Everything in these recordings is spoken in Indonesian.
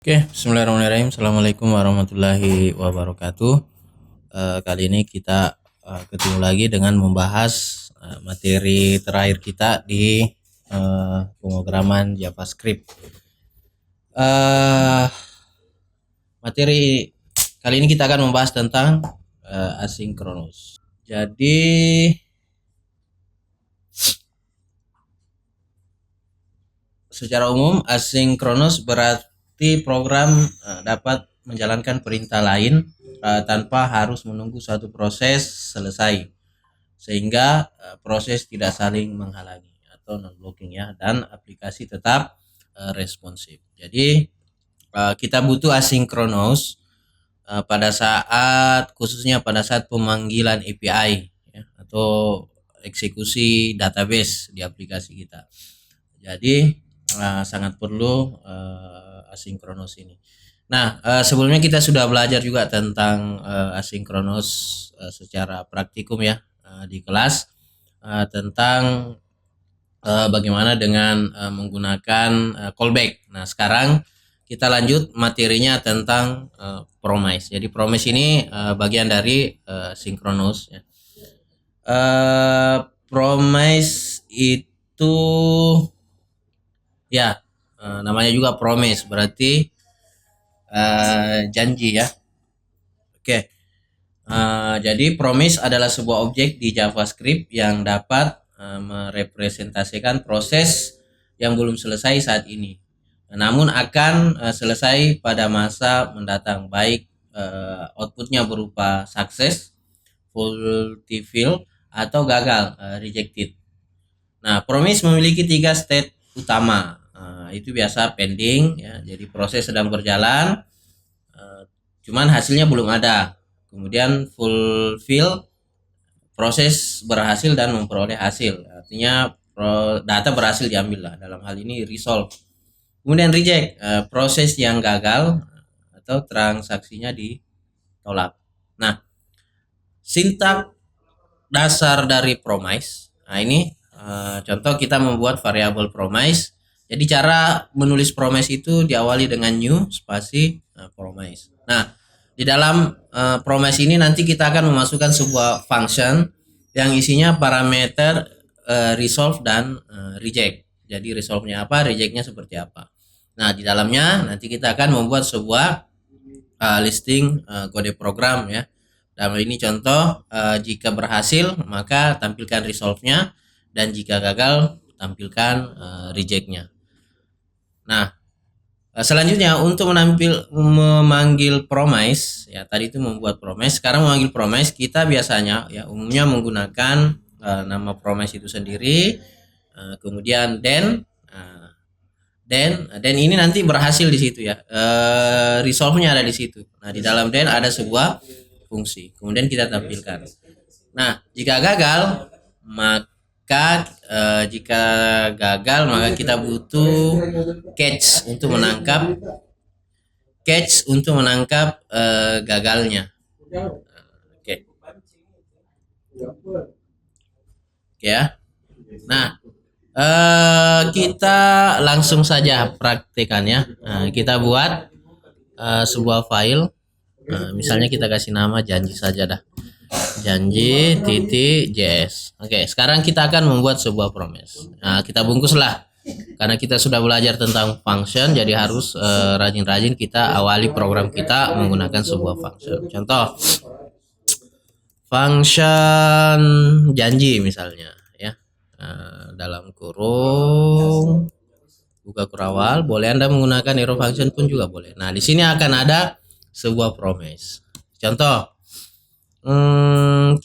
Oke, bismillahirrahmanirrahim. Assalamualaikum warahmatullahi wabarakatuh. Kali ini kita ketemu lagi dengan membahas materi terakhir kita di pemrograman JavaScript. Materi kali ini kita akan membahas tentang asinkronus. Jadi secara umum asinkronus berarti program dapat menjalankan perintah lain tanpa harus menunggu suatu proses selesai, sehingga proses tidak saling menghalangi atau non blocking ya, dan aplikasi tetap responsif. Jadi kita butuh asinkronus khususnya pada saat pemanggilan API ya, atau eksekusi database di aplikasi kita. Jadi sangat perlu asinkronus ini. Nah, sebelumnya kita sudah belajar juga tentang asinkronus secara praktikum ya di kelas tentang bagaimana dengan menggunakan callback. Nah, sekarang kita lanjut materinya tentang promise. Jadi promise ini bagian dari sinkronus ya. Promise itu ya namanya juga promise, berarti janji ya. Oke. Jadi promise adalah sebuah objek di JavaScript yang dapat merepresentasikan proses yang belum selesai saat ini, namun akan selesai pada masa mendatang, baik outputnya berupa sukses, fulfill, atau gagal, rejected. Nah, promise memiliki 3 state utama. Itu biasa pending ya, jadi proses sedang berjalan, cuman hasilnya belum ada. Kemudian fulfill, proses berhasil dan memperoleh hasil, artinya data berhasil diambil lah, dalam hal ini resolve. Kemudian reject, proses yang gagal atau transaksinya ditolak. Nah, sintak dasar dari promise, nah ini contoh kita membuat variabel promise. Jadi cara menulis promise itu diawali dengan new spasi promise. Nah, di dalam promise ini nanti kita akan memasukkan sebuah function yang isinya parameter resolve dan reject. Jadi resolve-nya apa, reject-nya seperti apa. Nah, di dalamnya nanti kita akan membuat sebuah listing kode program ya. Dalam ini contoh, jika berhasil maka tampilkan resolve-nya, dan jika gagal tampilkan reject-nya. Nah, selanjutnya untuk memanggil promise ya, tadi itu membuat promise, sekarang memanggil promise kita biasanya ya umumnya menggunakan nama promise itu sendiri, kemudian then ini nanti berhasil di situ ya, resolve-nya ada di situ. Nah, di dalam then ada sebuah fungsi, kemudian kita tampilkan. Nah, jika gagal maka kita butuh catch untuk menangkap gagalnya. Oke. Ya. Nah, kita langsung saja praktikannya. Kita buat sebuah file. Misalnya kita kasih nama janji saja dah. Janji.js. Oke, sekarang kita akan membuat sebuah promise. Nah, kita bungkuslah. Karena kita sudah belajar tentang function, jadi harus rajin-rajin kita awali program kita menggunakan sebuah function. Contoh, function janji misalnya ya. Dalam kurung buka kurawal, boleh Anda menggunakan arrow function pun juga boleh. Nah, di sini akan ada sebuah promise. Contoh,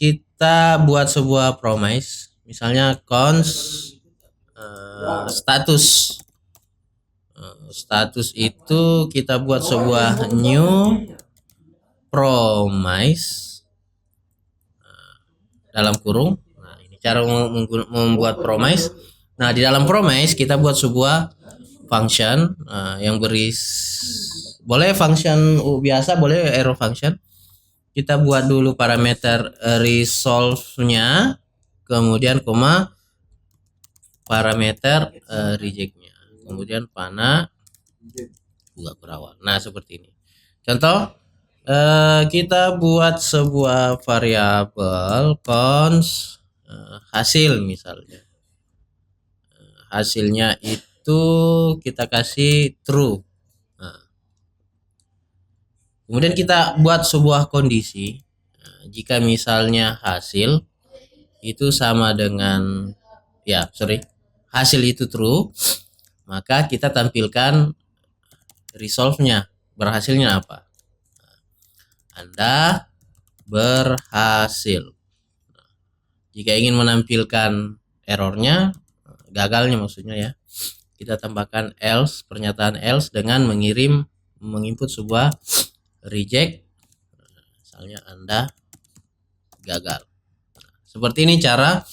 kita buat sebuah promise, misalnya const status. Status itu kita buat sebuah new promise dalam kurung. Nah, ini cara membuat promise. Nah, di dalam promise kita buat sebuah function yang boleh function biasa, boleh arrow function. Kita buat dulu parameter resolve-nya, kemudian koma parameter reject-nya, kemudian buka berawal. Nah, seperti ini. Contoh, kita buat sebuah variabel cons hasil misalnya. Hasilnya itu kita kasih true. Nah, kemudian kita buat sebuah kondisi. Nah, jika misalnya hasil itu sama dengan hasil itu true, maka kita tampilkan resolve-nya, berhasilnya apa. Anda berhasil. Jika ingin menampilkan errornya, gagalnya maksudnya ya, kita tambahkan else, pernyataan else dengan menginput sebuah reject, misalnya Anda gagal. Seperti ini cara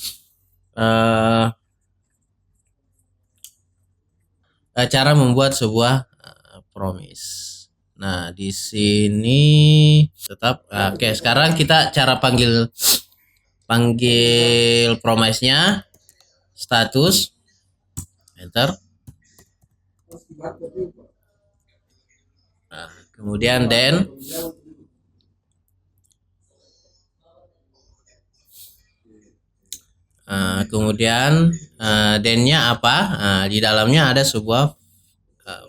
cara membuat sebuah promise. Nah, di sini tetap oke. Sekarang kita cara panggil promise-nya, status, enter. Nah, kemudian then then-nya apa? Di dalamnya ada sebuah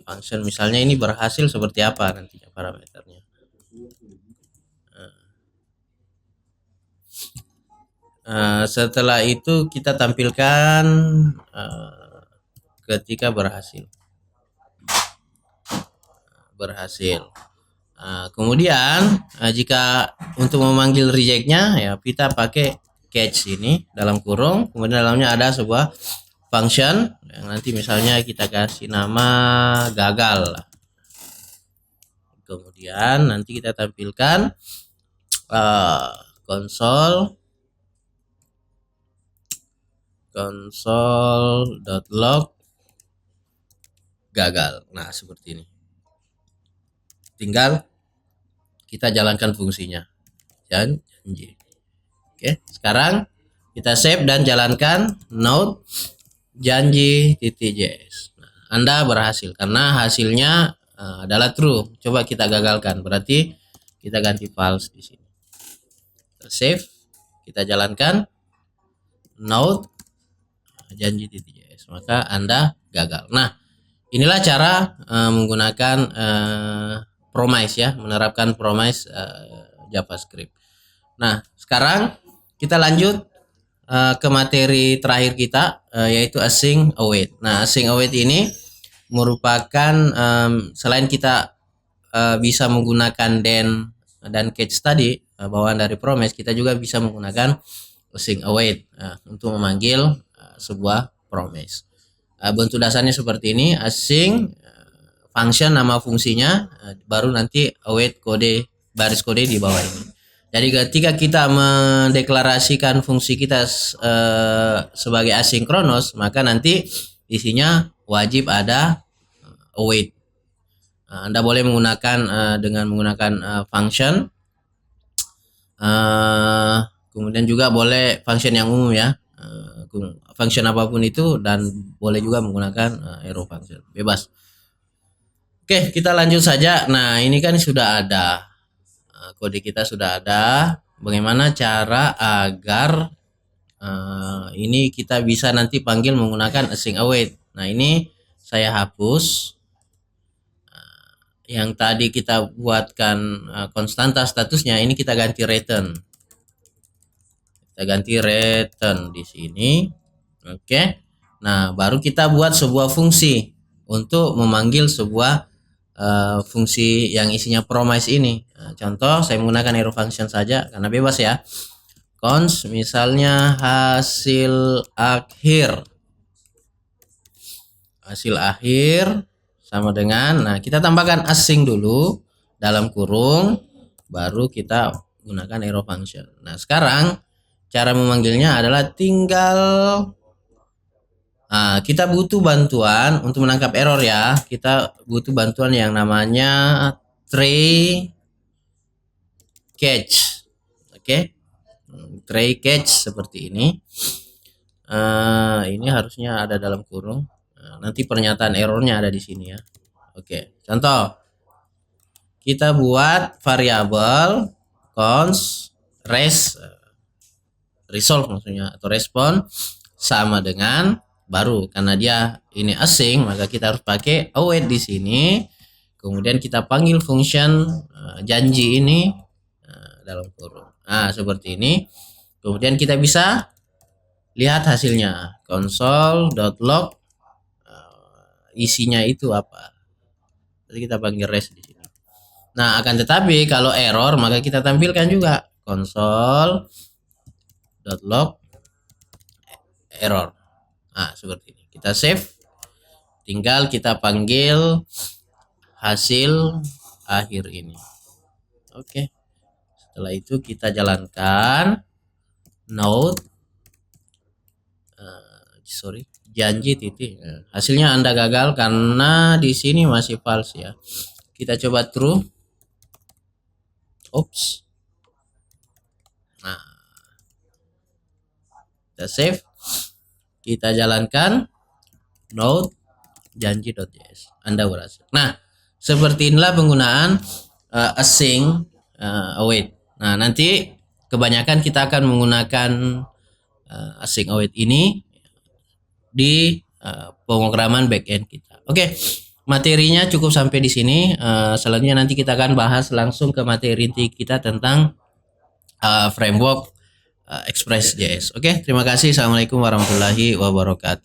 function, misalnya ini berhasil seperti apa nantinya parameternya. Setelah itu kita tampilkan ketika berhasil. Kemudian jika untuk memanggil rejectnya ya kita pakai catch ini dalam kurung, kemudian dalamnya ada sebuah function yang nanti misalnya kita kasih nama gagal. Kemudian nanti kita tampilkan console.log gagal. Nah, seperti ini. Tinggal kita jalankan fungsinya. Janji. Oke, sekarang kita save dan jalankan node janji.js. Nah, Anda berhasil karena hasilnya adalah true. Coba kita gagalkan, berarti kita ganti false di sini. Kita save, kita jalankan node janji.js, maka Anda gagal. Nah, inilah cara menggunakan promise ya, menerapkan promise JavaScript. Nah, sekarang kita lanjut ke materi terakhir kita, yaitu async await. Nah, async await ini merupakan selain kita bisa menggunakan then dan catch tadi, bawaan dari promise, kita juga bisa menggunakan async await untuk memanggil sebuah promise. Bentuk dasarnya seperti ini, async function nama fungsinya, baru nanti await kode, baris kode di bawah ini. Jadi ketika kita mendeklarasikan fungsi kita sebagai asinkronos, maka nanti isinya wajib ada await. Anda boleh menggunakan dengan menggunakan function, kemudian juga boleh function yang umum ya, function apapun itu, dan boleh juga menggunakan arrow function, bebas. Oke, kita lanjut saja. Nah, ini kan sudah ada kode kita, sudah ada. Bagaimana cara agar ini kita bisa nanti panggil menggunakan async await. Nah, ini saya hapus. Yang tadi kita buatkan konstanta statusnya, ini kita ganti return. Kita ganti return di sini. Oke. Nah, baru kita buat sebuah fungsi untuk memanggil sebuah fungsi yang isinya promise ini. Contoh saya menggunakan arrow function saja karena bebas ya. Cons misalnya hasil akhir sama dengan, nah kita tambahkan async dulu dalam kurung, baru kita gunakan arrow function. Nah, sekarang cara memanggilnya adalah tinggal kita butuh bantuan untuk menangkap error ya. Kita butuh bantuan yang namanya try catch. Oke. Try catch seperti ini. Ini harusnya ada dalam kurung. Nanti pernyataan errornya ada di sini ya. Oke, contoh kita buat variabel cons resolve maksudnya atau respon sama dengan baru, karena dia ini asing maka kita harus pakai await di sini. Kemudian kita panggil function janji ini dalam kurung. Nah, seperti ini. Kemudian kita bisa lihat hasilnya. Console.log isinya itu apa. Jadi kita panggil res di sini. Nah, akan tetapi kalau error maka kita tampilkan juga console.log error. Nah, seperti ini. Kita save. Tinggal kita panggil hasil akhir ini. Oke. Setelah itu kita jalankan node janji titik. Hasilnya Anda gagal karena di sini masih false ya. Kita coba true. Oops. Nah, kita save. Kita jalankan node janji.js. Anda berhasil. Nah, seperti inilah penggunaan async await. Nah, nanti kebanyakan kita akan menggunakan async await ini di pemrograman backend kita. Oke, materinya cukup sampai di sini. Selanjutnya nanti kita akan bahas langsung ke materi inti kita tentang framework Express.js. Oke, terima kasih. Assalamualaikum warahmatullahi wabarakatuh.